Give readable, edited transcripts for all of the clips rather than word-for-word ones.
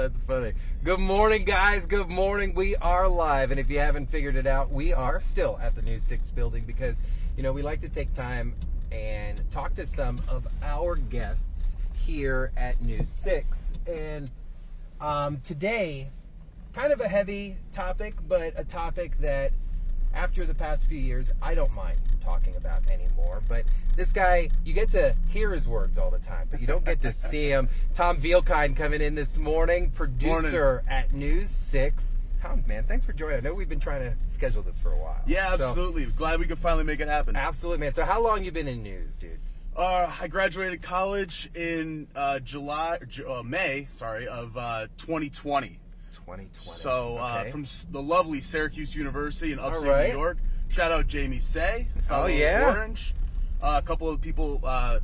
That's funny. Good morning, guys. Good morning. We are live, and if you haven't figured it out, we are still at the News 6 building because, you know, we like to take time and talk to some of our guests here at News 6. And today, kind of a heavy topic, but a topic that after the past few years, I don't mind talking about anymore. But this guy, you get to hear his words all the time, but you don't get to see him. Tom Vielkind coming in this morning, producer at News 6. Tom, man, thanks for joining. I know we've been trying to schedule this for a while. Yeah, absolutely. Glad we could finally make it happen. Absolutely, man. So how long you been in news, dude? I graduated college in May of 2020. 2020. So okay. from the lovely Syracuse University in upstate New York. Shout out Jamie Say. Oh, yeah. Orange. A couple of people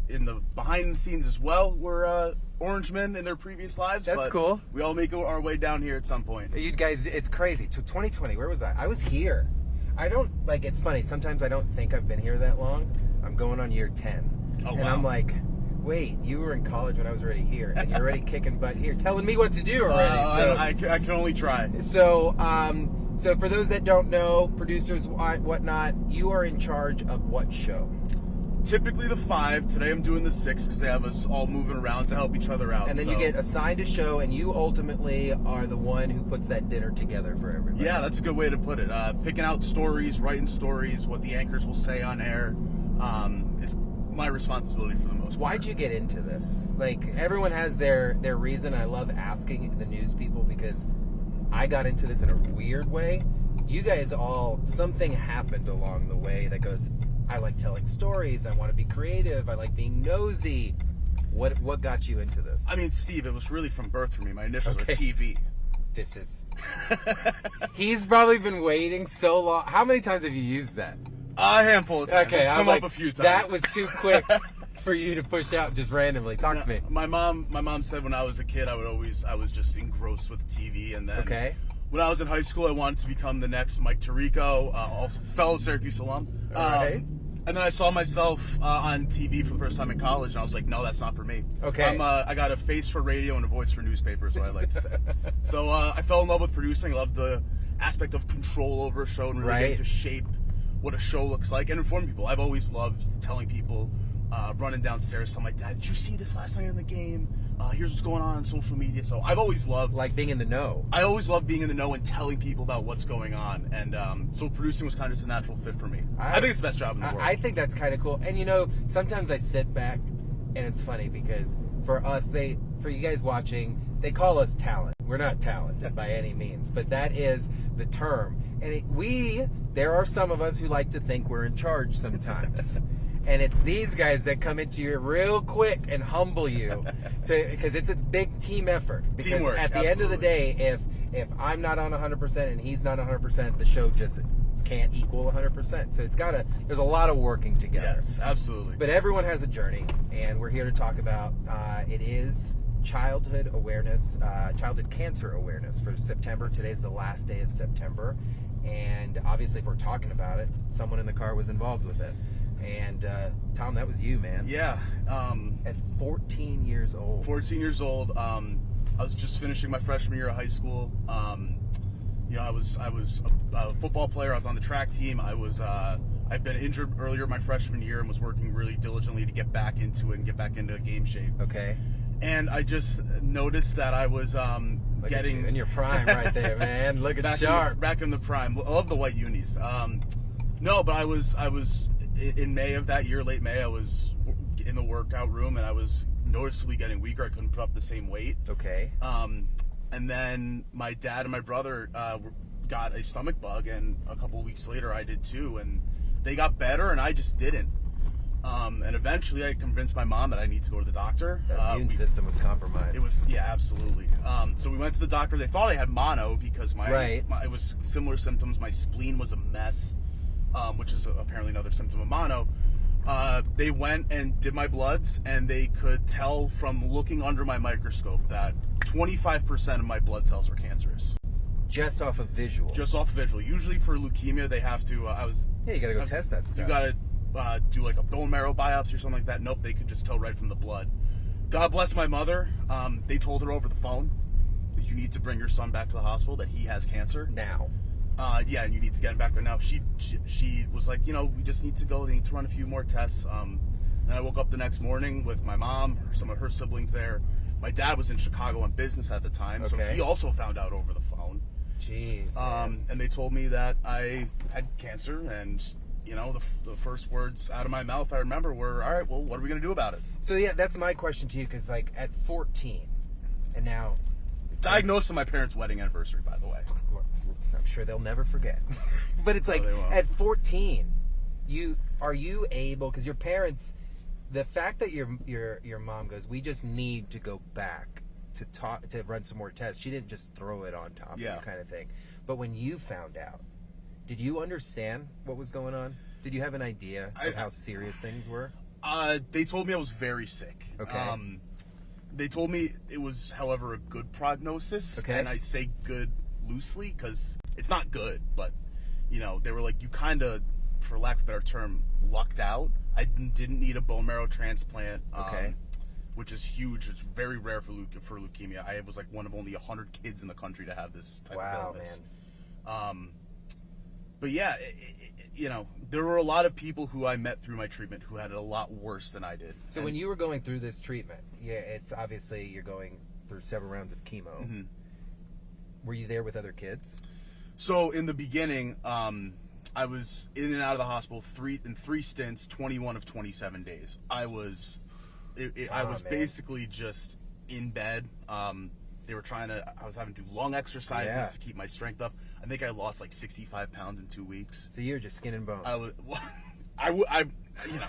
in the behind the scenes as well were Orangemen in their previous lives. That's cool. We all make our way down here at some point. You guys, it's crazy. So 2020, where was I? I was here. I don't, like, it's funny. Sometimes I don't think I've been here that long. I'm going on year 10. Oh, and wow. I'm like, wait, you were in college when I was already here, and you're already kicking butt here, telling me what to do already. I can only try. So, so for those that don't know, producers, whatnot, you are in charge of what show? Typically the 5. Today I'm doing the 6 because they have us all moving around to help each other out. And then you get assigned a show, and you ultimately are the one who puts that dinner together for everybody. Yeah, that's a good way to put it. Picking out stories, writing stories, what the anchors will say on air is my responsibility for the most part. Why'd you get into this? Like, everyone has their reason. I love asking the news people because I got into this in a weird way. You guys all, something happened along the way that goes, I like telling stories, I want to be creative, I like being nosy. What got you into this? I mean, Steve, it was really from birth for me. My initials are TV. This is... He's probably been waiting so long. How many times have you used that? A handful of times. Okay, it's come up a few times. That was too quick for you to push out just randomly. Talk to me. My mom said when I was a kid, I was just engrossed with TV, and then when I was in high school, I wanted to become the next Mike Tirico, also fellow Syracuse alum. Right. And then I saw myself on TV for the first time in college, and I was like, no, that's not for me. Okay. I got a face for radio and a voice for newspapers, what I like to say. So I fell in love with producing. I loved the aspect of control over a show and really getting to shape what a show looks like and inform people. I've always loved telling people, running downstairs, telling my dad, did you see this last night in the game? Here's what's going on social media. So I've always loved... Like being in the know. I always loved being in the know and telling people about what's going on. And so producing was kind of just a natural fit for me. I think it's the best job in the world. I think that's kind of cool. And, you know, sometimes I sit back, and it's funny because for us, for you guys watching, they call us talent. We're not talented by any means, but that is the term. And there are some of us who like to think we're in charge sometimes. And it's these guys that come into you real quick and humble you, because it's a big team effort. Because Teamwork, at the end of the day, if I'm not on 100% and he's not 100%, the show just can't equal 100%. So there's a lot of working together. Yes, absolutely. But everyone has a journey, and we're here to talk about it is childhood awareness, childhood cancer awareness for September. Today's the last day of September, and obviously, if we're talking about it, someone in the car was involved with it. And Tom, that was you, man. Yeah. At 14 years old. 14 years old. I was just finishing my freshman year of high school. You know, I was a football player. I was on the track team. I'd been injured earlier my freshman year and was working really diligently to get back into it and get back into game shape. Okay. And I just noticed that I was getting you in your prime right there, man. Look at sharp. Back in the prime. I love the white unis. No, but I was in May of that year, late May, I was in the workout room and I was noticeably getting weaker. I couldn't put up the same weight. Okay. And then my dad and my brother got a stomach bug, and a couple of weeks later I did too, and they got better and I just didn't. And eventually I convinced my mom that I need to go to the doctor. The immune system was compromised. It was, yeah, absolutely. So we went to the doctor. They thought I had mono because it was similar symptoms. My spleen was a mess, which is apparently another symptom of mono. They went and did my bloods, and they could tell from looking under my microscope that 25% of my blood cells were cancerous. Just off of visual? Just off of visual. Usually for leukemia, they have to, you gotta go test that stuff. You gotta do like a bone marrow biopsy or something like that. Nope, they could just tell right from the blood. God bless my mother. They told her over the phone. you need to bring your son back to the hospital, that he has cancer. Now. Yeah, and you need to get him back there now. She was like, you know, we just need to go. They need to run a few more tests. Then I woke up the next morning with my mom, some of her siblings there. My dad was in Chicago on business at the time, so he also found out over the phone. Jeez. And they told me that I had cancer, and you know, the first words out of my mouth I remember were, "All right, well, what are we gonna do about it?" So yeah, that's my question to you, because like at 14, and now diagnosed on my parents' wedding anniversary, by the way. I'm sure they'll never forget. But it's like at 14, are you able? Because your parents, the fact that your mom goes, we just need to go back to run some more tests. She didn't just throw it on top of you, kind of thing. But when you found out, did you understand what was going on? Did you have an idea of how serious things were? They told me I was very sick. Okay. They told me it was, however, a good prognosis. Okay. And I say good loosely because it's not good, but you know, they were like, you kind of, for lack of a better term, lucked out. I didn't need a bone marrow transplant. Which is huge. It's very rare for leukemia. I was like one of only 100 kids in the country to have this type of illness. Man. But yeah, you know, there were a lot of people who I met through my treatment who had it a lot worse than I did. So when you were going through this treatment, it's obviously you're going through several rounds of chemo. Mm-hmm. Were you there with other kids? So in the beginning, I was in and out of the hospital in three stints, 21 of 27 days. I was basically just in bed. They were I was having to do long exercises to keep my strength up. I think I lost like 65 pounds in 2 weeks. So you're just skin and bones. You know,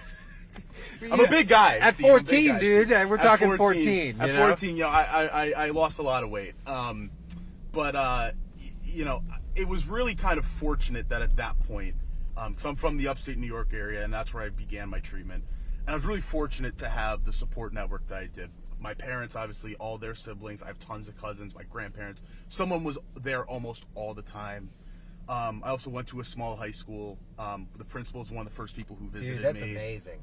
I'm a big guy. At 14, dude. We're talking 14. At 14, you know, I lost a lot of weight. But you know, it was really kind of fortunate that at that point, because I'm from the upstate New York area, and that's where I began my treatment. And I was really fortunate to have the support network that I did. My parents, obviously, all their siblings. I have tons of cousins, my grandparents. Someone was there almost all the time. I also went to a small high school. The principal was one of the first people who visited me. Dude, that's amazing.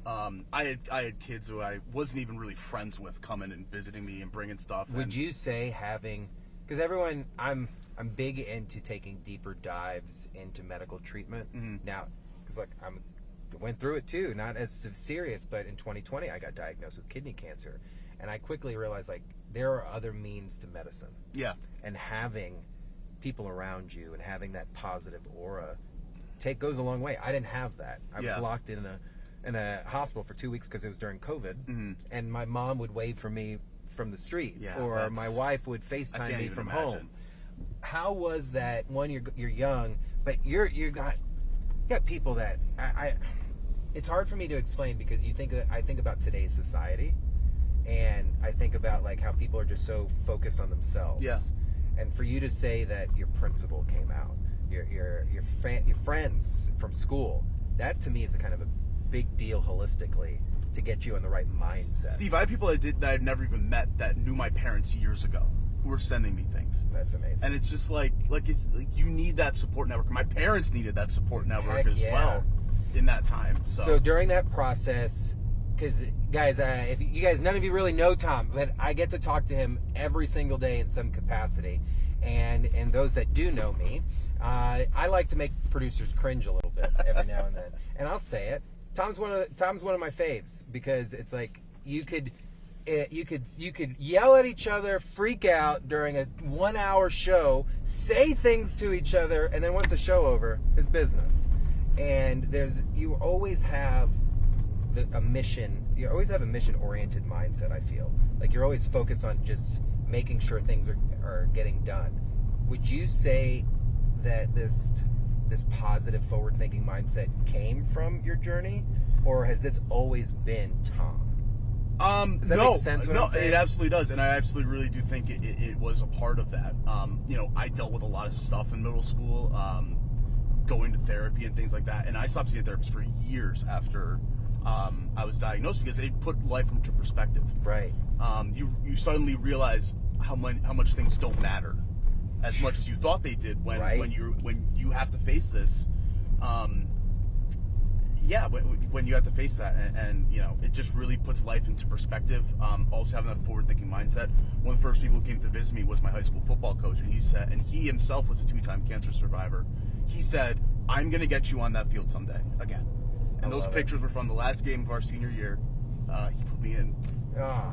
I had kids who I wasn't even really friends with coming and visiting me and bringing stuff. Would you say having, because everyone, I'm big into taking deeper dives into medical treatment now, because like I went through it too, not as serious, but in 2020 I got diagnosed with kidney cancer, and I quickly realized like there are other means to medicine. Yeah. And having people around you and having that positive aura goes a long way. I didn't have that. I was locked in a hospital for 2 weeks because it was during COVID, and my mom would wave for me from the street, or my wife would FaceTime me from home. How was that? One, you're young, but you got people that it's hard for me to explain, because I think about today's society, and I think about like how people are just so focused on themselves. Yeah. And for you to say that your principal came out, your friends from school, that to me is a kind of a big deal holistically to get you in the right mindset. Steve, I had people that I'd never even met that knew my parents years ago who were sending me things. That's amazing. And it's just like it's like you need that support network. My parents needed that support network as well in that time. So during that process, because guys, if you guys, none of you really know Tom, but I get to talk to him every single day in some capacity, and those that do know me, I like to make producers cringe a little bit every now and then, and I'll say it. Tom's one of my faves, because it's like you could yell at each other, freak out during a 1 hour show, say things to each other, and then once the show over, it's business. And you always have a mission. You always have a mission-oriented mindset, I feel. Like you're always focused on just making sure things are getting done. Would you say that this positive, forward-thinking mindset came from your journey, or has this always been Tom? Does that make sense what I'm saying? It absolutely does, and I absolutely really do think it was a part of that. You know, I dealt with a lot of stuff in middle school, going to therapy and things like that, and I stopped seeing a therapist for years after I was diagnosed, because it put life into perspective. Right. You suddenly realize how much things don't matter as much as you thought they did when you have to face this. yeah, when you have to face that, and you know, it just really puts life into perspective. Also having that forward-thinking mindset. One of the first people who came to visit me was my high school football coach, and he himself was a 2-time cancer survivor. He said, "I'm going to get you on that field someday again." And those pictures were from the last game of our senior year. He put me in. Oh,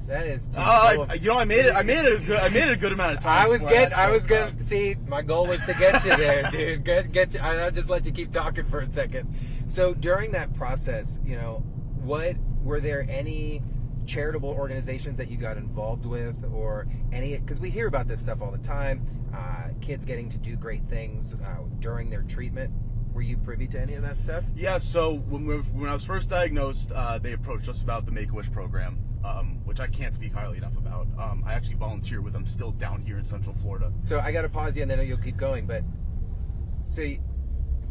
that is too I made it a good amount of time. I was gonna see, my goal was to get you there, dude. Get you. I'll just let you keep talking for a second. So during that process, you know, were there any charitable organizations that you got involved with, or any? Because we hear about this stuff all the time. Kids getting to do great things during their treatment. Were you privy to any of that stuff? Yeah, so when I was first diagnosed, they approached us about the Make-A-Wish program, which I can't speak highly enough about. I actually volunteer with them still down here in Central Florida. So I got to pause you and then you'll keep going. But so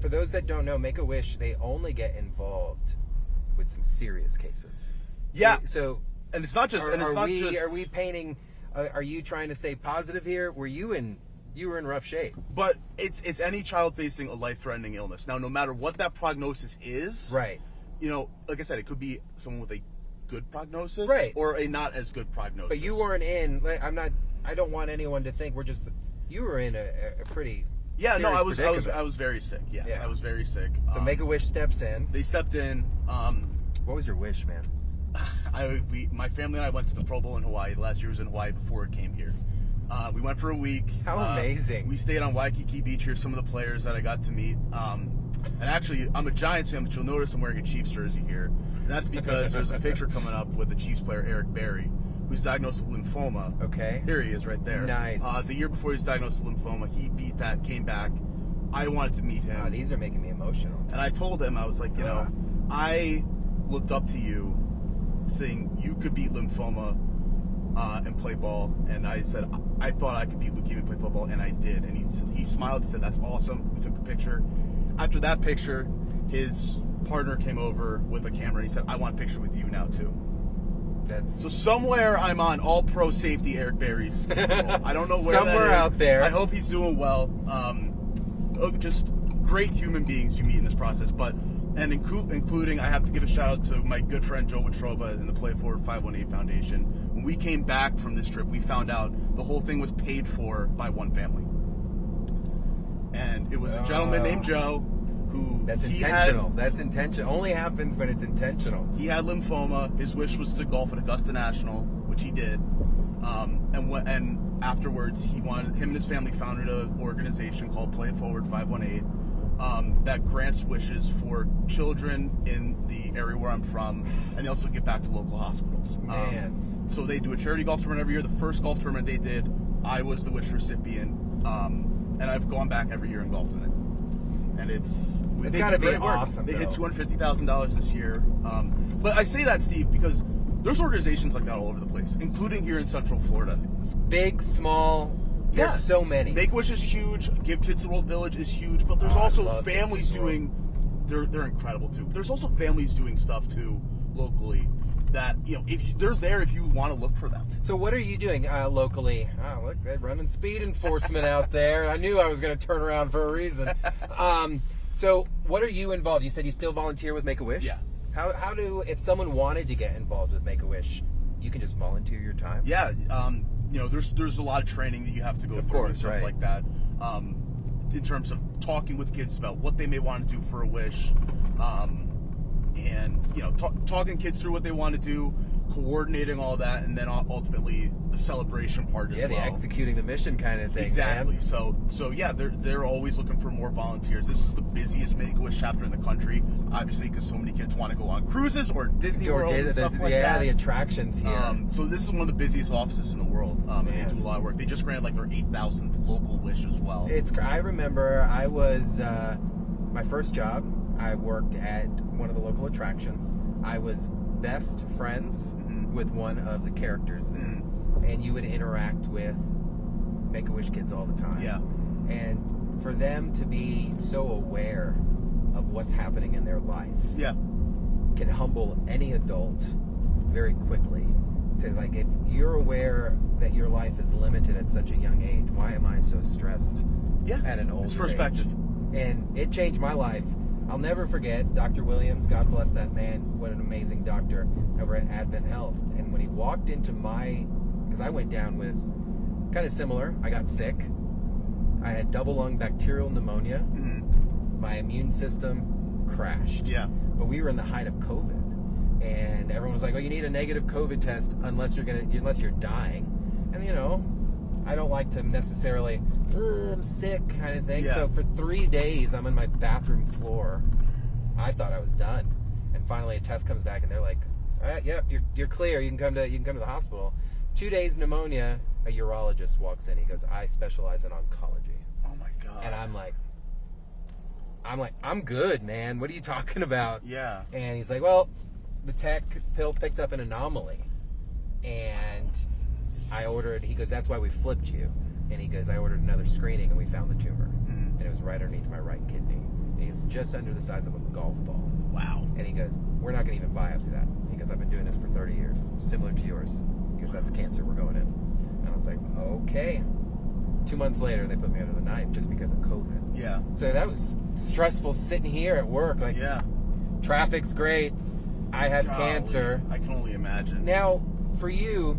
for those that don't know, Make-A-Wish, they only get involved with some serious cases. Yeah. So and it's not just. Are we painting? Are you trying to stay positive here? You were in rough shape. But it's any child facing a life-threatening illness. Now, no matter what that prognosis is, right? You know, like I said, it could be someone with a good prognosis, right, or a not as good prognosis. But you weren't in. I don't want anyone to think we're just. You were in a pretty. Yeah, no, I was very sick. Yes, yeah. I was very sick. So Make-A-Wish steps in. They stepped in. What was your wish, man? My family and I went to the Pro Bowl in Hawaii. Last year was in Hawaii before it came here. We went for a week. How amazing. We stayed on Waikiki Beach. Here's some of the players that I got to meet. And actually, I'm a Giants fan, but you'll notice I'm wearing a Chiefs jersey here. And that's because there's a picture coming up with the Chiefs player Eric Berry, who's diagnosed with lymphoma. Okay. Here he is right there. Nice. The year before he was diagnosed with lymphoma, he beat that, came back. I wanted to meet him. Oh, these are making me emotional. And I told him, I was like, you know, I looked up to you saying you could beat lymphoma and play ball, and I said I thought I could beat leukemia and play football, and I did. And he smiled and said, "That's awesome." We took the picture. After that picture, his partner came over with a camera, and he said, "I want a picture with you now too." So somewhere I'm on All Pro Safety Eric Berry's schedule. I don't know where somewhere out there. I hope he's doing well. Just great human beings you meet in this process, including, I have to give a shout out to my good friend Joe Watroba in the Play It Forward 518 Foundation. When we came back from this trip, we found out the whole thing was paid for by one family. And it was a gentleman named Joe who... That's intentional. That's intentional. Only happens when it's intentional. He had lymphoma. His wish was to golf at Augusta National, which he did. And afterwards, him and his family founded an organization called Play It Forward 518. That grants wishes for children in the area where I'm from, and they also give back to local hospitals. So they do a charity golf tournament every year. The first golf tournament they did, I was the wish recipient, and I've gone back every year and golfed in it. And it's got to be awesome. They hit $250,000 this year. But I say that, Steve, because there's organizations like that all over the place, including here in Central Florida. Big, small. There's so many. Make-A-Wish is huge. Give Kids the World Village is huge. But there's also families doing... They're incredible, too. There's also families doing stuff, too, locally, that, you know, they're there if you want to look for them. So what are you doing locally? Oh, look, they're running speed enforcement out there. I knew I was going to turn around for a reason. So what are you involved? You said you still volunteer with Make-A-Wish? Yeah. How do, if someone wanted to get involved with Make-A-Wish, you can just volunteer your time? Yeah, you know, there's a lot of training that you have to go through and stuff like that. In terms of talking with kids about what they may want to do for a wish, and you know, talking kids through what they want to do, coordinating all that, and then ultimately the celebration part as well. Yeah, the executing the mission kind of thing. Exactly. Man. So yeah, they're always looking for more volunteers. This is the busiest Make-A-Wish chapter in the country, obviously, because so many kids want to go on cruises or Disney World and stuff like that. Yeah, the attractions here. So this is one of the busiest offices in the world, and they do a lot of work. They just granted like their 8,000th local wish as well. I remember I was my first job. I worked at one of the local attractions. I was best friends with one of the characters there, and you would interact with Make-A-Wish kids all the time. Yeah. And for them to be so aware of what's happening in their life, can humble any adult very quickly. To like, if you're aware that your life is limited at such a young age, why am I so stressed? Yeah. At an older it's perspective. age? And it changed my life. I'll never forget Dr. Williams, God bless that man, what an amazing doctor over at Advent Health. And when he walked into because I went down with kind of similar, I got sick. I had double lung bacterial pneumonia. Mm-hmm. My immune system crashed. Yeah. But we were in the height of COVID. And everyone was like, oh, you need a negative COVID test unless you're dying. And, you know, I don't like to necessarily, I'm sick kind of thing. Yeah. So for 3 days, I'm on my bathroom floor. I thought I was done. And finally a test comes back and they're like, all right, yep, you're clear. You can come to the hospital. 2 days pneumonia, a urologist walks in. He goes, I specialize in oncology. Oh my God. And I'm like, I'm good, man. What are you talking about? Yeah. And he's like, well, the tech pill picked up an anomaly. And he goes, that's why we flipped you. And he goes, I ordered another screening and we found the tumor. Mm-hmm. And it was right underneath my right kidney. And he's just under the size of a golf ball. Wow. And he goes, we're not going to even biopsy that. He goes, I've been doing this for 30 years, similar to yours. Because that's cancer we're going in. And I was like, okay. 2 months later, they put me under the knife just because of COVID. Yeah. So that was stressful sitting here at work. Like, yeah. Traffic's great. I had Golly, cancer. I can only imagine. Now, for you,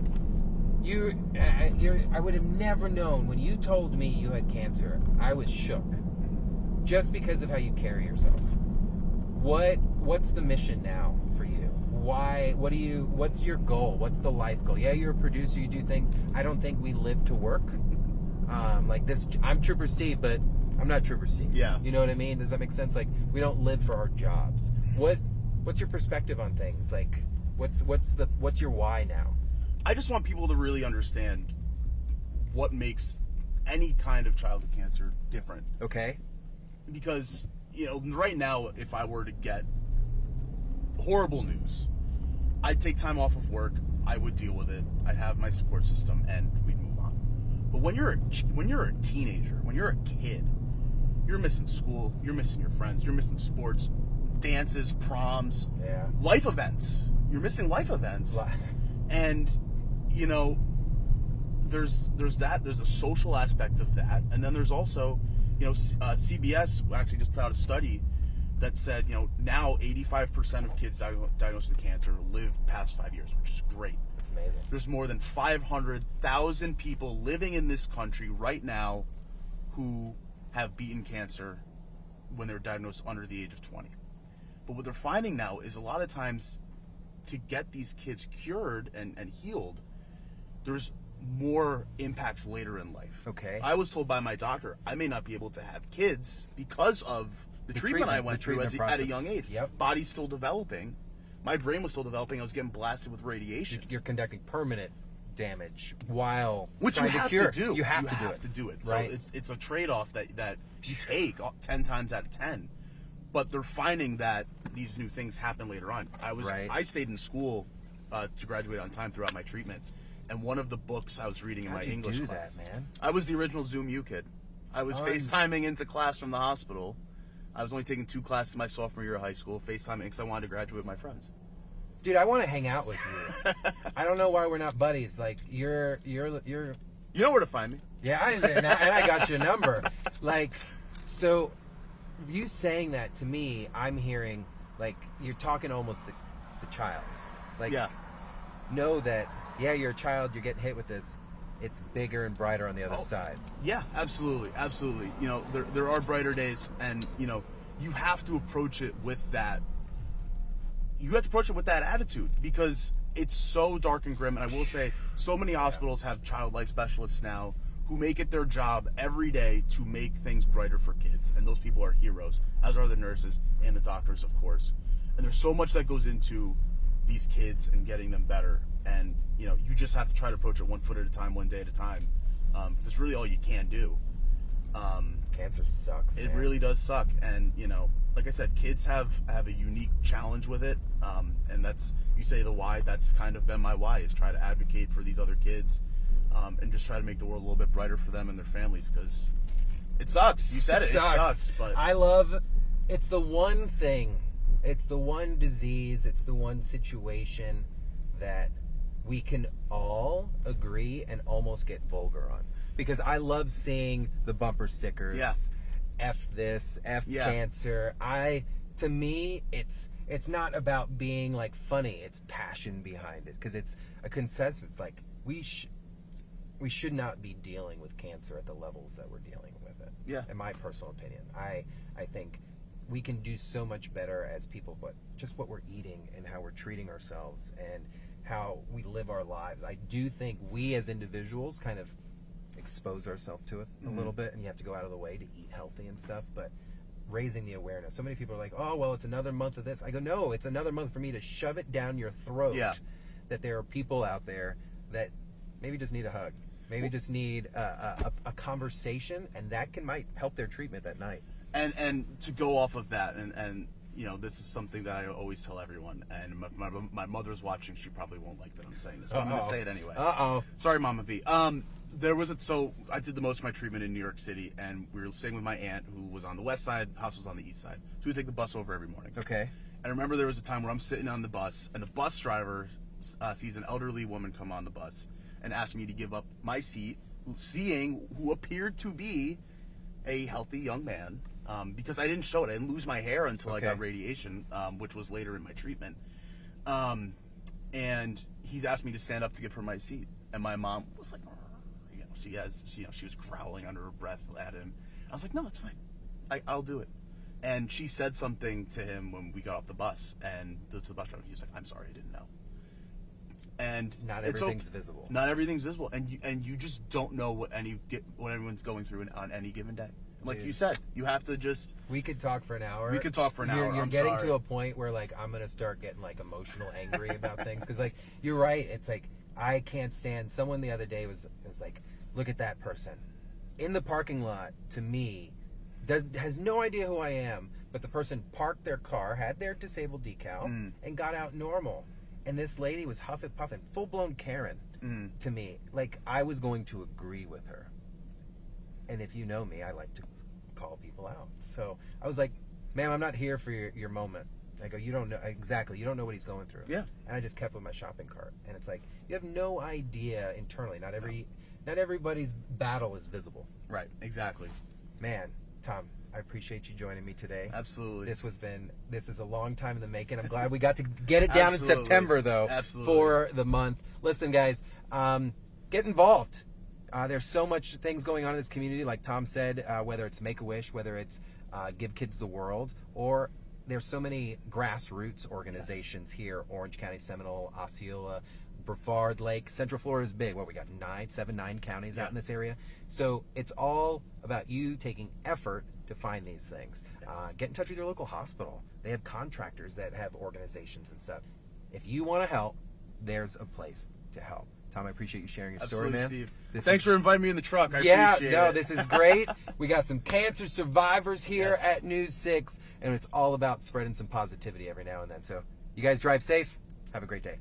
I would have never known when you told me you had cancer. I was shook, just because of how you carry yourself. What's the mission now for you? Why? What's your goal? What's the life goal? Yeah, you're a producer. You do things. I don't think we live to work. Like this, I'm Trooper Steve, but I'm not Trooper Steve. Yeah. You know what I mean? Does that make sense? Like, we don't live for our jobs. What's your perspective on things? Like, what's your why now? I just want people to really understand what makes any kind of childhood cancer different. Okay. Because, you know, right now, if I were to get horrible news, I'd take time off of work, I would deal with it, I'd have my support system, and we'd move on. But when you're a teenager, when you're a kid, you're missing school, you're missing your friends, you're missing sports, dances, proms, life events. You're missing life events. And, you know, there's a social aspect of that. And then there's also, you know, CBS actually just put out a study that said, you know, now 85% of kids diagnosed with cancer live past 5 years, which is great. That's amazing. There's more than 500,000 people living in this country right now who have beaten cancer when they were diagnosed under the age of 20. But what they're finding now is a lot of times to get these kids cured and healed, there's more impacts later in life. Okay. I was told by my doctor I may not be able to have kids because of the treatment I went through at a young age. Yep. Body's still developing. My brain was still developing. I was getting blasted with radiation. You're conducting permanent damage while which you trying have to cure. to do. You have to do it. Right. So it's a trade-off that you take 10 times out of 10. But they're finding that these new things happen later on. I stayed in school to graduate on time throughout my treatment. And one of the books I was reading in my English class, man? I was the original Zoom U kid. I was FaceTiming into class from the hospital. I was only taking 2 classes my sophomore year of high school, FaceTiming because I wanted to graduate with my friends. Dude, I want to hang out with you. I don't know why we're not buddies. Like, you're. You know where to find me. Yeah, and I got your number. Like, so you saying that to me, I'm hearing like you're talking almost the child. Like, know that. Yeah, you're a child. You're getting hit with this. It's bigger and brighter on the other side. Yeah, absolutely, absolutely. You know, there are brighter days, and you know, you have to approach it with that. You have to approach it with that attitude because it's so dark and grim. And I will say, so many hospitals have child life specialists now who make it their job every day to make things brighter for kids, and those people are heroes, as are the nurses and the doctors, of course. And there's so much that goes into these kids and getting them better. And, you know, you just have to try to approach it 1 foot at a time, 1 day at a time. Because it's really all you can do. Cancer sucks. It really does suck. And, you know, like I said, kids have a unique challenge with it. And that's, you say the why, that's kind of been my why, is try to advocate for these other kids. And just try to make the world a little bit brighter for them and their families. Because it sucks. You said it. It sucks. But it's the one thing. It's the one disease. It's the one situation that we can all agree and almost get vulgar on. Because I love seeing the bumper stickers. Yeah. F this, F cancer. to me, it's not about being like funny. It's passion behind it, because it's a consensus. Like we should not be dealing with cancer at the levels that we're dealing with it. Yeah. In my personal opinion, I think we can do so much better as people, but just what we're eating and how we're treating ourselves and how we live our lives. I do think we as individuals kind of expose ourselves to it a little bit, and you have to go out of the way to eat healthy and stuff, but raising the awareness. So many people are like, oh, well, it's another month of this. I go, no, it's another month for me to shove it down your throat. Yeah. That there are people out there that maybe just need a hug. Maybe just need a conversation, and that might help their treatment that night. And to go off of that, and you know, this is something that I always tell everyone, and my mother's watching. She probably won't like that I'm saying this, but I'm going to say it anyway. Sorry, Mama V. So I did the most of my treatment in New York City, and we were staying with my aunt who was on the west side, the house was on the east side. So we would take the bus over every morning. Okay. And I remember there was a time where I'm sitting on the bus, and the bus driver sees an elderly woman come on the bus and asked me to give up my seat, seeing who appeared to be a healthy young man, because I didn't show it. I didn't lose my hair until I got radiation, which was later in my treatment. And he's asked me to stand up to give her my seat, and my mom was like, she was growling under her breath at him. I was like, no, it's fine. I'll do it. And she said something to him when we got off the bus, and to the bus driver, he was like, I'm sorry, I didn't know. And not everything's visible. Not everything's visible, and you just don't know what everyone's going through on any given day. Like you said, you have to just. We could talk for an hour. We could talk for an hour. You're getting to a point where like I'm gonna start getting like emotional, angry about things, because like you're right. It's like I can't stand. Someone the other day was like, look at that person in the parking lot. To me, has no idea who I am, but the person parked their car, had their disabled decal, and got out normal. And this lady was huffing, puffing, full-blown Karen to me. Like, I was going to agree with her. And if you know me, I like to call people out. So I was like, ma'am, I'm not here for your moment. I go, you don't know, exactly, you don't know what he's going through. Yeah. And I just kept with my shopping cart. And it's like, you have no idea internally. Not everybody's battle is visible. Right, exactly. Man, Tom, I appreciate you joining me today. Absolutely. This is a long time in the making. I'm glad we got to get it down in September, though. Absolutely. For the month. Listen, guys, get involved. There's so much things going on in this community, like Tom said, whether it's Make-A-Wish, whether it's Give Kids the World, or there's so many grassroots organizations here, Orange County, Seminole, Osceola, Brevard Lake. Central Florida is big. We got 9 counties out in this area. So it's all about you taking effort to find these things. Yes. Get in touch with your local hospital. They have contractors that have organizations and stuff. If you want to help, there's a place to help. Tom, I appreciate you sharing your story, man. Steve. Thanks for inviting me in the truck. I appreciate it. This is great. We got some cancer survivors here at News 6, and it's all about spreading some positivity every now and then. So you guys drive safe. Have a great day.